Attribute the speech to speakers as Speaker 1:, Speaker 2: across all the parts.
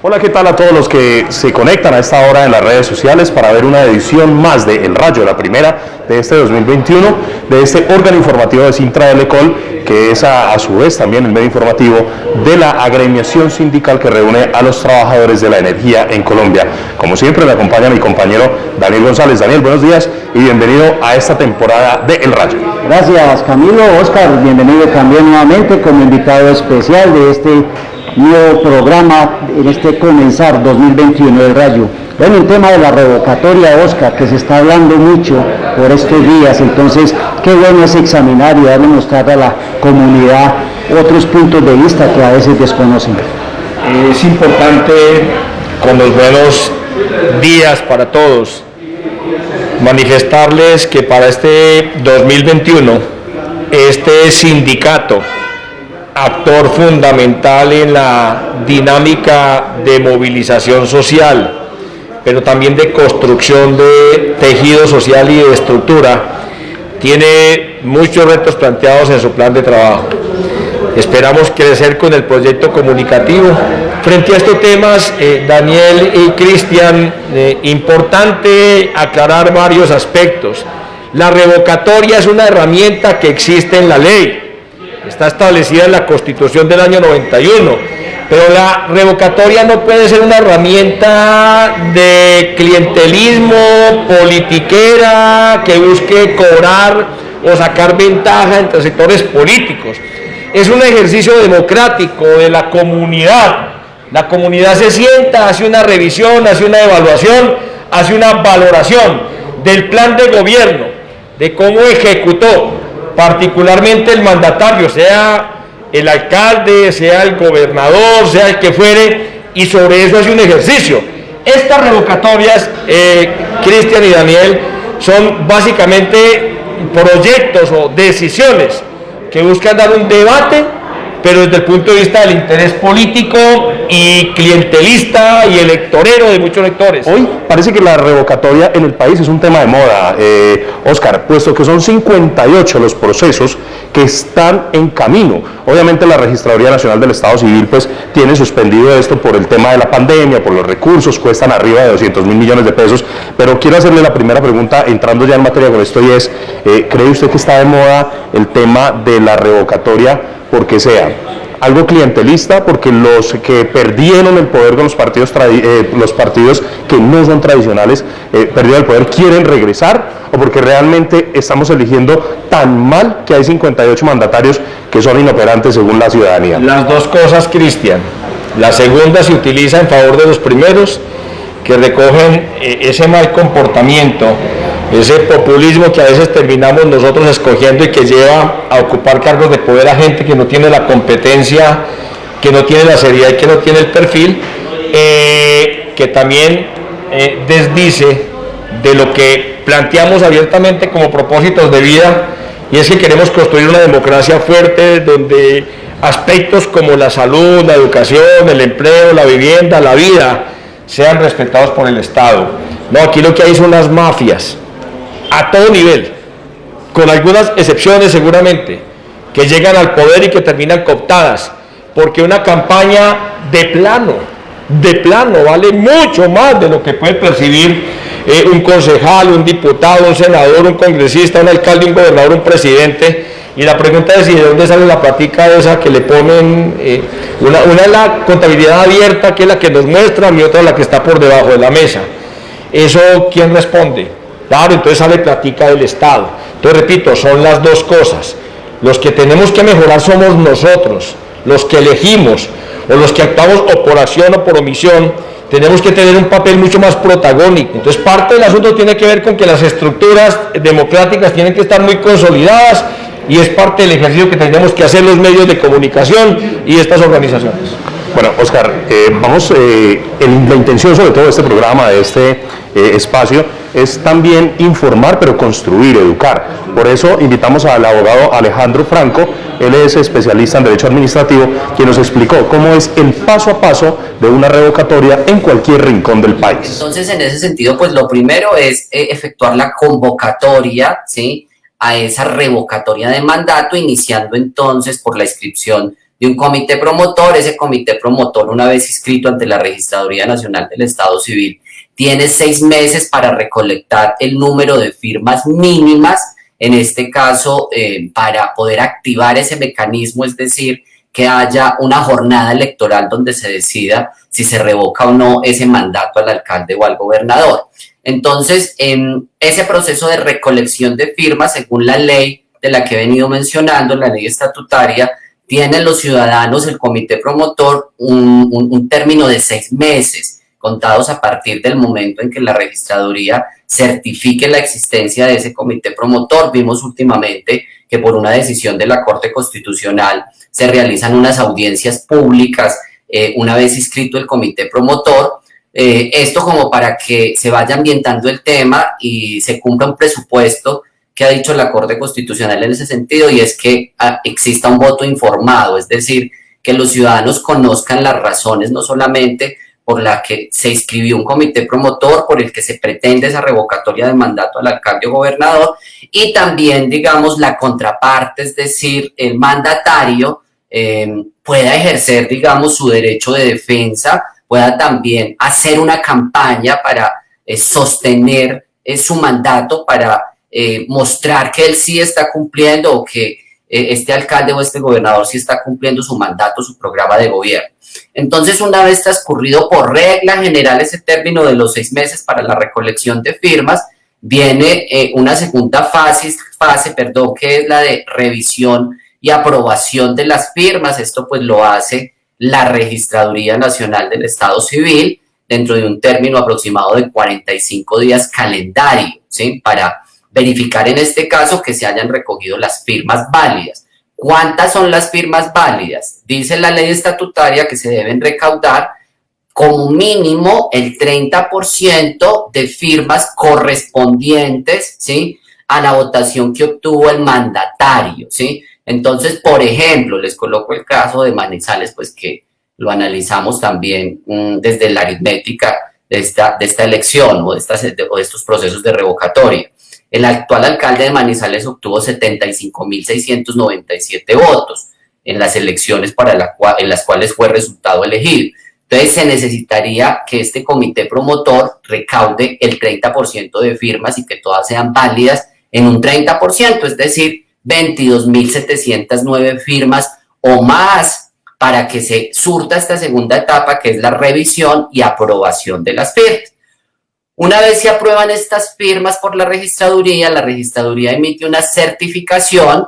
Speaker 1: Hola, ¿qué tal a todos los que se conectan a esta hora en las redes sociales para ver una edición más de El Rayo, la primera de este 2021, de este órgano informativo de Sintra del Ecol, que es a su vez también el medio informativo de la agremiación sindical que reúne a los trabajadores de la energía en Colombia. Como siempre me acompaña mi compañero Daniel González. Daniel, buenos días y bienvenido a esta temporada de El Rayo.
Speaker 2: Gracias, Camilo. Oscar, bienvenido también nuevamente como invitado especial de este nuevo programa en este comenzar 2021 del Rayo. Bueno, el tema de la revocatoria, Oscar, que se está hablando mucho por estos días, entonces qué bueno es examinar y darle mostrar a la comunidad otros puntos de vista que a veces desconocen.
Speaker 3: Es importante, con los buenos días para todos, manifestarles que para este 2021, este sindicato, actor fundamental en la dinámica de movilización social, pero también de construcción de tejido social y de estructura, tiene muchos retos planteados en su plan de trabajo. Esperamos crecer con el proyecto comunicativo. Frente a estos temas, Daniel y Cristian, importante aclarar varios aspectos. La revocatoria es una herramienta que existe en la ley. Está establecida en la Constitución del año 91, pero la revocatoria no puede ser una herramienta de clientelismo, politiquera, que busque cobrar o sacar ventaja entre sectores políticos. Es un ejercicio democrático de la comunidad. La comunidad se sienta, hace una revisión, hace una evaluación, hace una valoración del plan de gobierno, de cómo ejecutó particularmente el mandatario, sea el alcalde, sea el gobernador, sea el que fuere, y sobre eso hace un ejercicio. Estas revocatorias, Cristian y Daniel, son básicamente proyectos o decisiones que buscan dar un debate, pero desde el punto de vista del interés político y clientelista y electorero de muchos electores.
Speaker 1: Hoy parece que la revocatoria en el país es un tema de moda, Oscar, puesto que son 58 los procesos que están en camino. Obviamente la Registraduría Nacional del Estado Civil pues tiene suspendido esto por el tema de la pandemia, por los recursos, cuestan arriba de 200.000 millones de pesos, pero quiero hacerle la primera pregunta entrando ya en materia con esto y es, ¿cree usted que está de moda el tema de la revocatoria porque sea algo clientelista, porque los que perdieron el poder con los partidos que no son tradicionales, perdieron el poder, quieren regresar, o porque realmente estamos eligiendo tan mal que hay 58 mandatarios que son inoperantes según la ciudadanía?
Speaker 3: Las dos cosas, Cristian. La segunda se utiliza en favor de los primeros, que recogen ese mal comportamiento, ese populismo que a veces terminamos nosotros escogiendo y que lleva a ocupar cargos de poder a gente que no tiene la competencia, que no tiene la seriedad y que no tiene el perfil, que también desdice de lo que planteamos abiertamente como propósitos de vida, y es que queremos construir una democracia fuerte donde aspectos como la salud, la educación, el empleo, la vivienda, la vida, sean respetados por el Estado. No, aquí lo que hay son unas mafias a todo nivel, con algunas excepciones seguramente, que llegan al poder y que terminan cooptadas, porque una campaña de plano vale mucho más de lo que puede percibir un concejal, un diputado, un senador, un congresista, un alcalde, un gobernador, un presidente. Y la pregunta es, ¿y de dónde sale la plática esa que le ponen? Una es la contabilidad abierta, que es la que nos muestran, y otra es la que está por debajo de la mesa. ¿Eso quién responde? Claro, entonces sale plática del Estado. Entonces, repito, son las dos cosas. Los que tenemos que mejorar somos nosotros, los que elegimos, o los que actuamos o por acción o por omisión. Tenemos que tener un papel mucho más protagónico. Entonces, parte del asunto tiene que ver con que las estructuras democráticas tienen que estar muy consolidadas, y es parte del ejercicio que tenemos que hacer los medios de comunicación y estas organizaciones.
Speaker 1: Bueno, Oscar, la intención sobre todo de este programa, de este espacio, es también informar, pero construir, educar. Por eso invitamos al abogado Alejandro Franco. Él es especialista en Derecho Administrativo, quien nos explicó cómo es el paso a paso de una revocatoria en cualquier rincón del país.
Speaker 4: Entonces, en ese sentido, pues lo primero es efectuar la convocatoria, ¿sí?, a esa revocatoria de mandato, iniciando entonces por la inscripción de un comité promotor. Ese comité promotor, una vez inscrito ante la Registraduría Nacional del Estado Civil, tiene 6 meses para recolectar el número de firmas mínimas, en este caso, para poder activar ese mecanismo, es decir, que haya una jornada electoral donde se decida si se revoca o no ese mandato al alcalde o al gobernador. Entonces, ese proceso de recolección de firmas, según la ley de la que he venido mencionando, la ley estatutaria, tienen los ciudadanos, el comité promotor, un término de 6 meses, contados a partir del momento en que la registraduría certifique la existencia de ese comité promotor. Vimos últimamente que por una decisión de la Corte Constitucional se realizan unas audiencias públicas una vez inscrito el comité promotor. Esto como para que se vaya ambientando el tema y se cumpla un presupuesto que ha dicho la Corte Constitucional en ese sentido, y es que exista un voto informado, es decir, que los ciudadanos conozcan las razones no solamente por la que se inscribió un comité promotor, por el que se pretende esa revocatoria de mandato al alcalde o gobernador, y también, digamos, la contraparte, es decir, el mandatario pueda ejercer, digamos, su derecho de defensa, pueda también hacer una campaña para sostener su mandato, para mostrar que él sí está cumpliendo, o que este alcalde o este gobernador sí está cumpliendo su mandato, su programa de gobierno. Entonces, una vez transcurrido por regla general ese término de los 6 meses para la recolección de firmas, viene una segunda fase, que es la de revisión y aprobación de las firmas. Esto pues lo hace la Registraduría Nacional del Estado Civil dentro de un término aproximado de 45 días calendario, ¿sí? Para verificar en este caso que se hayan recogido las firmas válidas. ¿Cuántas son las firmas válidas? Dice la ley estatutaria que se deben recaudar como mínimo el 30% de firmas correspondientes, ¿sí?, a la votación que obtuvo el mandatario, ¿sí? Entonces, por ejemplo, les coloco el caso de Manizales, pues que lo analizamos también desde la aritmética de esta elección o de estos procesos de revocatoria. El actual alcalde de Manizales obtuvo 75.697 votos en las elecciones en las cuales fue resultado elegido. Entonces, se necesitaría que este comité promotor recaude el 30% de firmas y que todas sean válidas en un 30%, es decir, 22.709 firmas o más, para que se surta esta segunda etapa, que es la revisión y aprobación de las firmas. Una vez se aprueban estas firmas por la registraduría emite una certificación,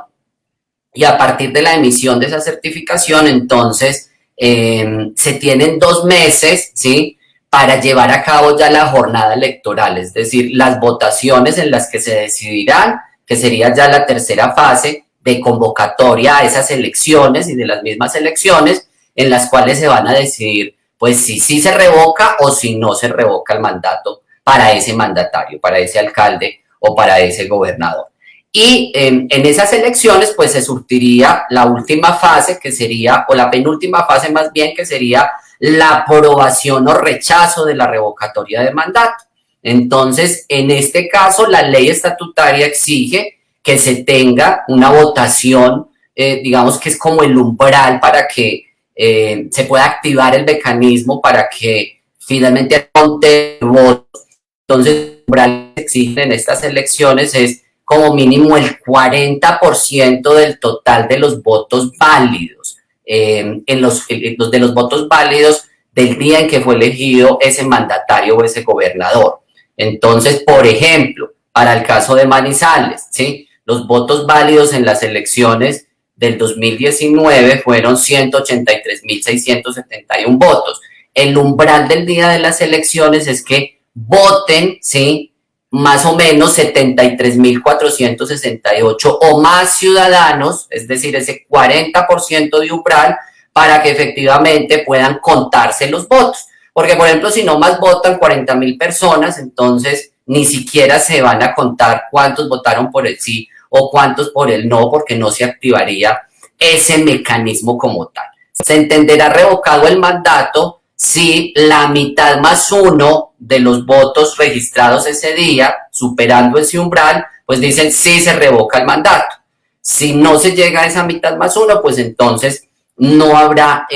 Speaker 4: y a partir de la emisión de esa certificación, entonces, se tienen 2 meses, ¿sí?, para llevar a cabo ya la jornada electoral, es decir, las votaciones en las que se decidirán, que sería ya la tercera fase de convocatoria a esas elecciones, y de las mismas elecciones en las cuales se van a decidir, pues, si sí se revoca o si no se revoca el mandato para ese mandatario, para ese alcalde o para ese gobernador. Y en esas elecciones, pues, se surtiría la última fase, que sería, o la penúltima fase más bien, que sería la aprobación o rechazo de la revocatoria de mandato. Entonces, en este caso, la ley estatutaria exige que se tenga una votación, digamos que es como el umbral para que se pueda activar el mecanismo para que finalmente conte votos. Entonces, el umbral que exigen en estas elecciones es como mínimo el 40% del total de los votos válidos, de los votos válidos del día en que fue elegido ese mandatario o ese gobernador. Entonces, por ejemplo, para el caso de Manizales, ¿sí?, los votos válidos en las elecciones del 2019 fueron 183.671 votos. El umbral del día de las elecciones es que voten, ¿sí?, más o menos 73.468 o más ciudadanos, es decir, ese 40% de umbral, para que efectivamente puedan contarse los votos. Porque, por ejemplo, si no más votan 40.000 personas, entonces ni siquiera se van a contar cuántos votaron por el sí o cuántos por el no, porque no se activaría ese mecanismo como tal. Se entenderá revocado el mandato si la mitad más uno de los votos registrados ese día, superando ese umbral, pues dicen sí, se revoca el mandato. Si no se llega a esa mitad más uno, pues entonces no habrá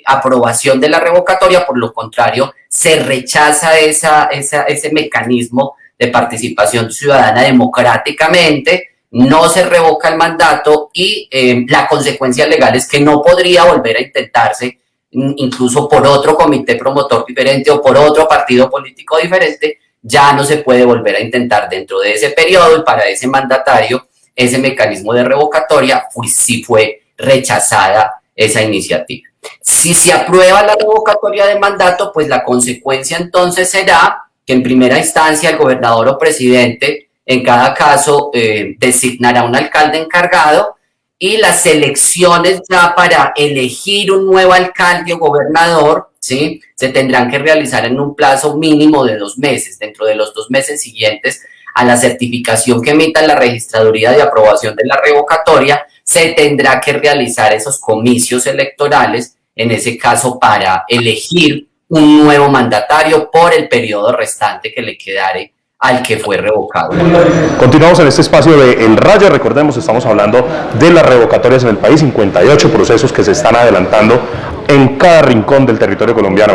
Speaker 4: aprobación de la revocatoria, por lo contrario, se rechaza ese mecanismo de participación ciudadana democráticamente, no se revoca el mandato y la consecuencia legal es que no podría volver a intentarse incluso por otro comité promotor diferente o por otro partido político diferente, ya no se puede volver a intentar dentro de ese periodo y para ese mandatario ese mecanismo de revocatoria sí fue rechazada esa iniciativa. Si se aprueba la revocatoria de mandato, pues la consecuencia entonces será que en primera instancia el gobernador o presidente en cada caso designará un alcalde encargado y las elecciones ya para elegir un nuevo alcalde o gobernador, ¿sí?, se tendrán que realizar en un plazo mínimo de 2 meses. Dentro de los 2 meses siguientes a la certificación que emita la registraduría de aprobación de la revocatoria, se tendrá que realizar esos comicios electorales, en ese caso para elegir un nuevo mandatario por el periodo restante que le quedare al que fue revocado.
Speaker 1: Continuamos en este espacio de El Rayo. Recordemos, estamos hablando de las revocatorias en el país, 58 procesos que se están adelantando en cada rincón del territorio colombiano.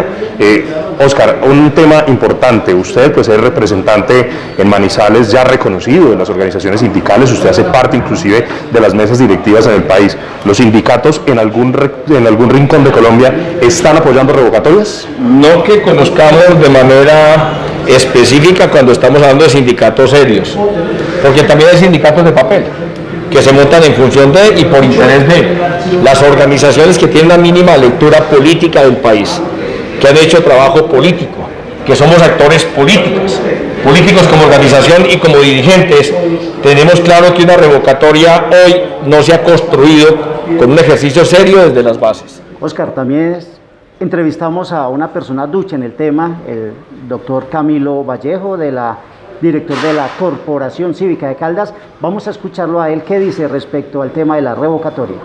Speaker 1: Óscar, un tema importante, usted pues es representante en Manizales ya reconocido de las organizaciones sindicales, usted hace parte inclusive de las mesas directivas en el país. ¿Los sindicatos en algún rincón de Colombia están apoyando revocatorias?
Speaker 3: No que conozcamos de manera específica cuando estamos hablando de sindicatos serios, porque también hay sindicatos de papel que se montan en función de y por interés de las organizaciones que tienen la mínima lectura política del país, que han hecho trabajo político, que somos actores políticos como organización y como dirigentes. Tenemos claro que una revocatoria hoy no se ha construido con un ejercicio serio desde las bases.
Speaker 2: Óscar, también entrevistamos a una persona ducha en el tema, el doctor Camilo Vallejo, director de la Corporación Cívica de Caldas. Vamos a escucharlo a él, qué dice respecto al tema de la revocatoria.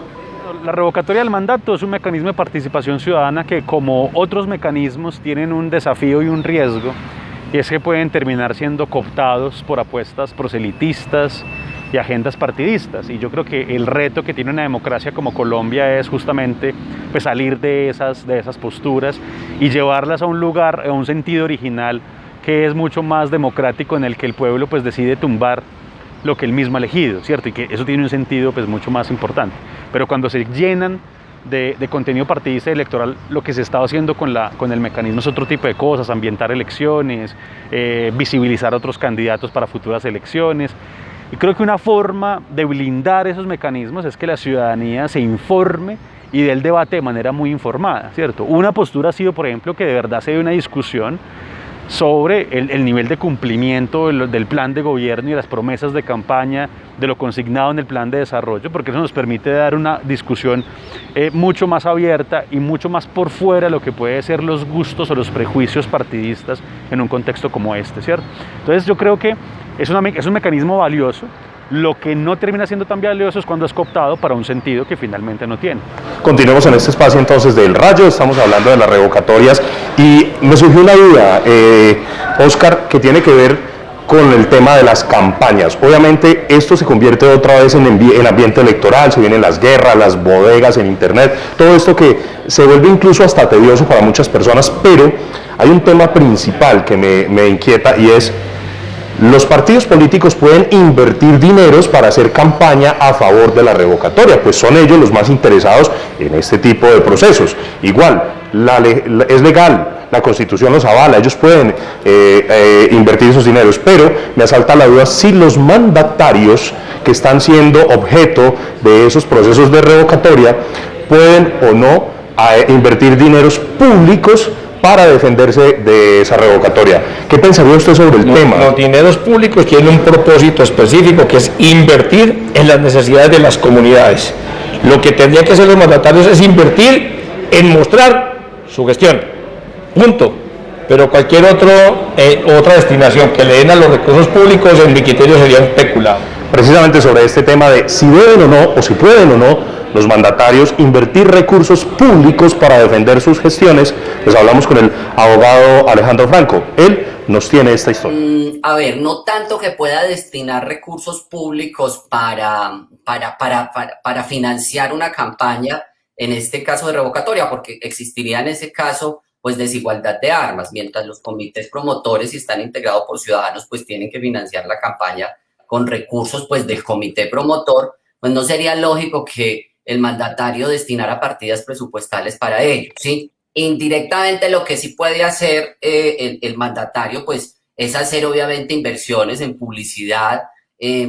Speaker 5: La revocatoria del mandato es un mecanismo de participación ciudadana que, como otros mecanismos, tienen un desafío y un riesgo, y es que pueden terminar siendo cooptados por apuestas proselitistas y agendas partidistas. Y yo creo que el reto que tiene una democracia como Colombia es justamente pues, salir de esas posturas y llevarlas a un lugar, a un sentido original que es mucho más democrático, en el que el pueblo pues, decide tumbar lo que él mismo ha elegido, ¿cierto? Y que eso tiene un sentido pues, mucho más importante. Pero cuando se llenan de contenido partidista y electoral, lo que se está haciendo con el mecanismo es otro tipo de cosas: ambientar elecciones, visibilizar a otros candidatos para futuras elecciones. Y creo que una forma de blindar esos mecanismos es que la ciudadanía se informe y dé el debate de manera muy informada, ¿cierto? Una postura ha sido, por ejemplo, que de verdad se dé una discusión sobre el nivel de cumplimiento del plan de gobierno y las promesas de campaña, de lo consignado en el plan de desarrollo, porque eso nos permite dar una discusión mucho más abierta y mucho más por fuera de lo que puede ser los gustos o los prejuicios partidistas en un contexto como este, ¿cierto? Entonces yo creo que es un mecanismo valioso. Lo que no termina siendo tan valioso es cuando es cooptado para un sentido que finalmente no tiene.
Speaker 1: Continuemos en este espacio entonces del Rayo, estamos hablando de las revocatorias y me surgió una duda, Óscar, que tiene que ver con el tema de las campañas. Obviamente esto se convierte otra vez en ambiente electoral, se vienen las guerras, las bodegas en internet, todo esto que se vuelve incluso hasta tedioso para muchas personas, pero hay un tema principal que me inquieta y es: los partidos políticos pueden invertir dineros para hacer campaña a favor de la revocatoria, pues son ellos los más interesados en este tipo de procesos. Igual, es legal, la Constitución los avala, ellos pueden invertir esos dineros, pero me asalta la duda si los mandatarios que están siendo objeto de esos procesos de revocatoria pueden o no invertir dineros públicos para defenderse de esa revocatoria. ¿Qué pensaría usted sobre el tema?
Speaker 3: Los dineros públicos tienen un propósito específico, que es invertir en las necesidades de las comunidades. Lo que tendrían que hacer los mandatarios es invertir en mostrar su gestión, punto. Pero cualquier otra destinación que le den a los recursos públicos, en mi criterio, sería un especulado.
Speaker 1: Precisamente sobre este tema de si deben o no, o si pueden o no los mandatarios invertir recursos públicos para defender sus gestiones, pues hablamos con el abogado Alejandro Franco. Él nos tiene esta historia.
Speaker 4: A ver, no tanto que pueda destinar recursos públicos para financiar una campaña, en este caso de revocatoria, porque existiría en ese caso pues desigualdad de armas, mientras los comités promotores, si están integrados por ciudadanos, pues tienen que financiar la campaña con recursos pues del comité promotor, pues no sería lógico que el mandatario destinara partidas presupuestales para ello, ¿sí? Indirectamente lo que sí puede hacer el mandatario pues es hacer obviamente inversiones en publicidad,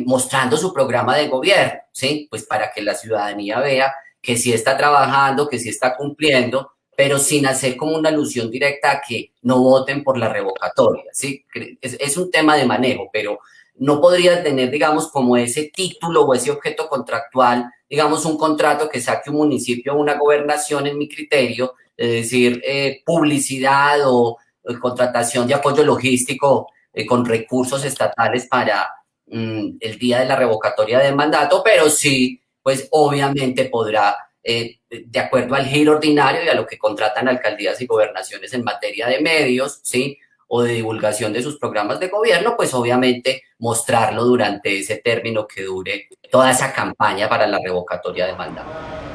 Speaker 4: mostrando su programa de gobierno, ¿sí? Pues para que la ciudadanía vea que sí está trabajando, que sí está cumpliendo, pero sin hacer como una alusión directa a que no voten por la revocatoria, ¿sí? Es un tema de manejo, pero no podría tener, digamos, como ese título o ese objeto contractual, digamos, un contrato que saque un municipio o una gobernación, en mi criterio, es decir, publicidad o contratación de apoyo logístico con recursos estatales para el día de la revocatoria de mandato, pero sí, pues obviamente podrá, de acuerdo al giro ordinario y a lo que contratan alcaldías y gobernaciones en materia de medios, ¿sí?, o de divulgación de sus programas de gobierno, pues obviamente mostrarlo durante ese término que dure toda esa campaña para la revocatoria de mandato.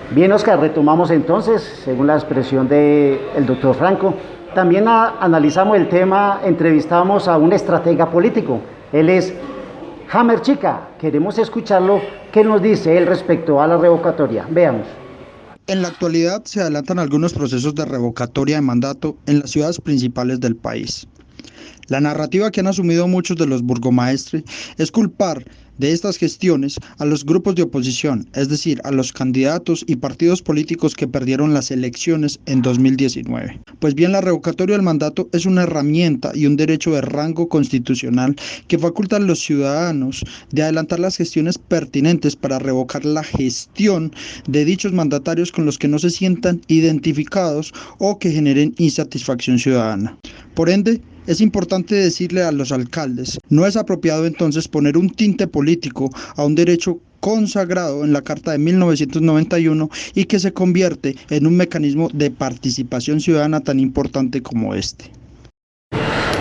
Speaker 2: Bien, Oscar, retomamos entonces, según la expresión del doctor Franco. También analizamos el tema, entrevistamos a un estratega político. Él es Hammer Chica. Queremos escucharlo. ¿Qué nos dice él respecto a la revocatoria? Veamos.
Speaker 6: En la actualidad se adelantan algunos procesos de revocatoria de mandato en las ciudades principales del país. La narrativa que han asumido muchos de los burgomaestres es culpar de estas gestiones a los grupos de oposición, es decir, a los candidatos y partidos políticos que perdieron las elecciones en 2019. Pues bien, la revocatoria del mandato es una herramienta y un derecho de rango constitucional que faculta a los ciudadanos de adelantar las gestiones pertinentes para revocar la gestión de dichos mandatarios con los que no se sientan identificados o que generen insatisfacción ciudadana. Por ende, es importante decirle a los alcaldes, no es apropiado entonces poner un tinte político a un derecho consagrado en la Carta de 1991 y que se convierte en un mecanismo de participación ciudadana tan importante como este.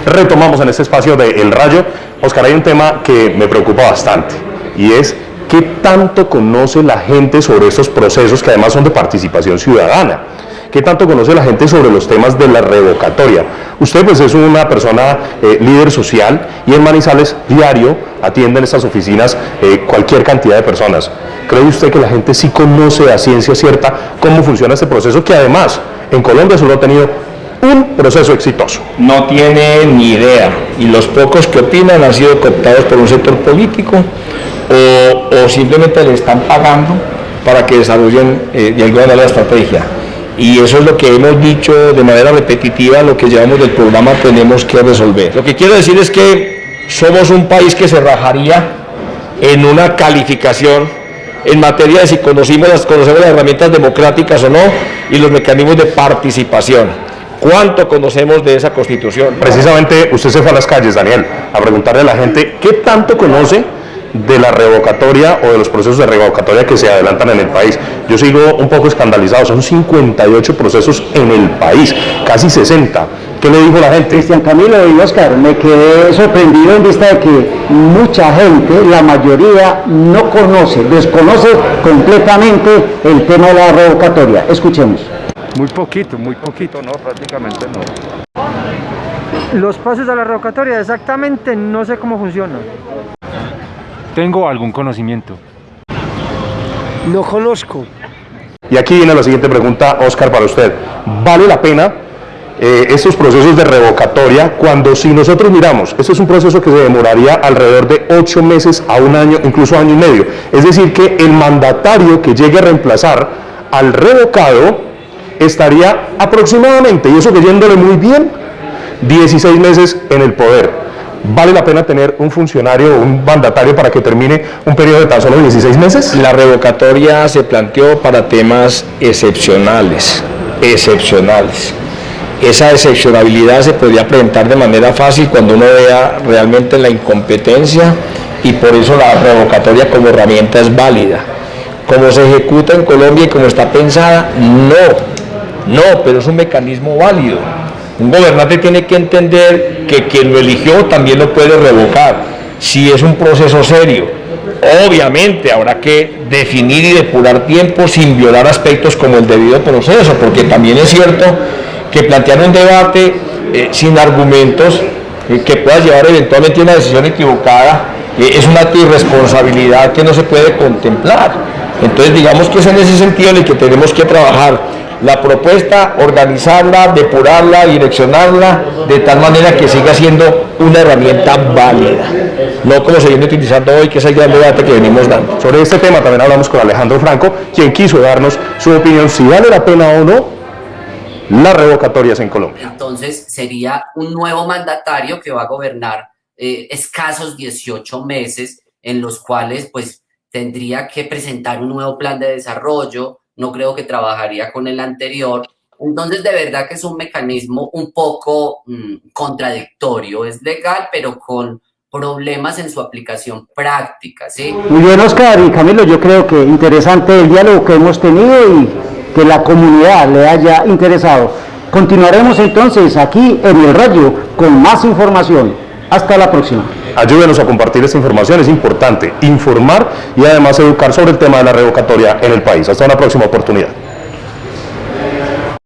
Speaker 1: Retomamos en este espacio de El Rayo. Oscar, hay un tema que me preocupa bastante y es qué tanto conoce la gente sobre estos procesos que además son de participación ciudadana. ¿Qué tanto conoce la gente sobre los temas de la revocatoria? Usted pues es una persona líder social y en Manizales diario atiende en estas oficinas cualquier cantidad de personas. ¿Cree usted que la gente sí conoce a ciencia cierta cómo funciona este proceso que además en Colombia solo ha tenido un proceso exitoso?
Speaker 3: No tiene ni idea y los pocos que opinan han sido cooptados por un sector político o simplemente le están pagando para que desarrollen de alguna manera la estrategia. Y eso es lo que hemos dicho de manera repetitiva, lo que llevamos del programa Tenemos que Resolver. Lo que quiero decir es que somos un país que se rajaría en una calificación en materia de si conocemos las herramientas democráticas o no y los mecanismos de participación. ¿Cuánto conocemos de esa Constitución?
Speaker 1: Precisamente usted se fue a las calles, Daniel, a preguntarle a la gente qué tanto conoce de la revocatoria o de los procesos de revocatoria que se adelantan en el país. Yo sigo un poco escandalizado, son 58 procesos en el país, casi 60. ¿Qué le dijo la gente?
Speaker 2: Cristian Camilo y Oscar, me quedé sorprendido en vista de que mucha gente, la mayoría, no conoce, desconoce completamente el tema de la revocatoria. Escuchemos.
Speaker 7: Muy poquito, no, prácticamente no. Los pasos de la revocatoria exactamente no sé cómo funcionan.
Speaker 5: Tengo algún conocimiento.
Speaker 7: No conozco.
Speaker 1: Y aquí viene la siguiente pregunta, Oscar, para usted. ¿Vale la pena estos procesos de revocatoria cuando si nosotros miramos, este es un proceso que se demoraría alrededor de 8 meses a un año, incluso año y medio? Es decir, que el mandatario que llegue a reemplazar al revocado estaría aproximadamente, y eso que yéndole muy bien, 16 meses en el poder. ¿Vale la pena tener un funcionario o un mandatario para que termine un periodo de tan solo 16 meses?
Speaker 3: La revocatoria se planteó para temas excepcionales. Esa excepcionalidad se podría presentar de manera fácil cuando uno vea realmente la incompetencia y por eso la revocatoria como herramienta es válida. Como se ejecuta en Colombia y como está pensada, no, pero es un mecanismo válido. Un gobernante tiene que entender que quien lo eligió también lo puede revocar. si es un proceso serio. Obviamente habrá que definir y depurar tiempo sin violar aspectos como el debido proceso, porque también es cierto que plantear un debate sin argumentos que pueda llevar eventualmente a una decisión equivocada es un acto de irresponsabilidad que no se puede contemplar. Entonces digamos que es en ese sentido en el que tenemos que trabajar la propuesta, organizarla, depurarla, direccionarla de tal manera que siga siendo una herramienta válida, no como se viene utilizando hoy, que es el gran debate que venimos dando.
Speaker 1: Sobre este tema también hablamos con Alejandro Franco, quien quiso darnos su opinión si vale la pena o no las revocatorias en Colombia.
Speaker 4: Entonces sería un nuevo mandatario que va a gobernar escasos 18 meses, en los cuales pues tendría que presentar un nuevo plan de desarrollo. No creo que trabajaría con el anterior. Entonces, de verdad que es un mecanismo un poco contradictorio. Es legal, pero con problemas en su aplicación práctica, ¿sí?
Speaker 2: Muy bien, Oscar y Camilo, yo creo que interesante el diálogo que hemos tenido y que la comunidad le haya interesado. Continuaremos entonces aquí en El Rayo con más información. Hasta la próxima.
Speaker 1: Ayúdenos a compartir esta información, es importante informar y además educar sobre el tema de la revocatoria en el país. Hasta una próxima oportunidad.